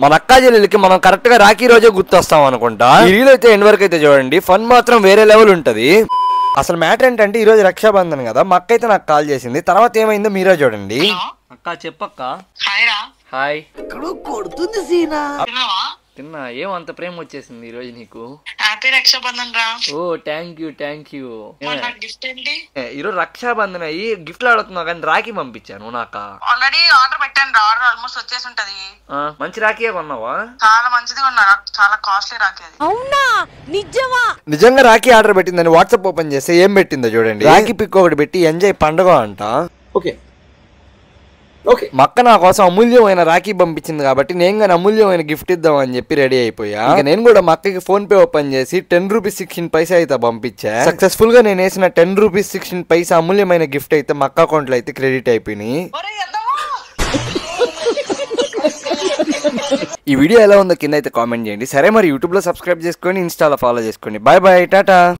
మన అక్కా చెల్లెలకి మనం కరెక్ట్ గా రాఖీ రోజే గుర్తొస్తాం అనుకుంటా. ఈ రీల్ అయితే ఎండ్ వరకు అయితే చూడండి, ఫన్ మాత్రం వేరే లెవెల్ ఉంటది. అసలు మ్యాటర్ ఏంటంటే ఈ రోజు రక్షాబంధన్ కదా, మా అక్క అయితే నాకు కాల్ చేసింది. తర్వాత ఏమైందో మీరే చూడండి. అక్క చెప్పక్క. హాయ్. కొడుతుంది సీనా. తిన్నా. ఏమంత ప్రేమ వచ్చేసింది ఈ రోజు నీకు? హ్యాపీ రక్షాబంధన్ రా. ఓ థ్యాంక్ యూ. గిఫ్ట్ ఏంటి? ఈరోజు రక్షాబంధన్ అయ్యి గిఫ్ట్లు అడుగుతున్నావు కానీ రాఖీ పంపించాను నాక. ఆల్రెడీ ఆర్డర్ పెట్టాను రా, ఆర్డర్ ఆల్మోస్ట్ వచ్చేసి ఉంటది. మంచి రాఖీ కొన్నావా? చాలా మంచిది కొన్నా, చాలా కాస్ట్లీ రాఖీ అది. అవునా నిజమా? నిజంగా రాఖీ ఆర్డర్ పెట్టిందని వాట్సాప్ ఓపెన్ చేస్తే ఏం పెట్టిందో చూడండి. రాఖీ పిక్ ఒకటి పెట్టి ఎంజాయ్ పండుగ అంట. ఓకే మా అక్క నా కోసం అమూల్యమైన రాఖీ పంపించింది కాబట్టి నేను కానీ అమూల్యమైన గిఫ్ట్ ఇద్దాం అని చెప్పి రెడీ అయిపోయా. నేను కూడా మా అక్కకి ఫోన్ పే ఓపెన్ చేసి 10 రూపీస్ 16 పైసా అయితే పంపించా. సక్సెస్ఫుల్ గా నేను వేసిన 10 రూపీస్ 16 పైసా అమూల్యమైన గిఫ్ట్ అయితే మా అక్క అకౌంట్ లో అయితే క్రెడిట్ అయిపోయినాయి. ఈ వీడియో ఎలా ఉందో కింద అయితే కామెంట్ చేయండి. సరే మరి యూట్యూబ్ లో సబ్స్క్రైబ్ చేసుకొని ఇన్స్టాలో ఫాలో చేసుకోండి. Bye bye, Tata.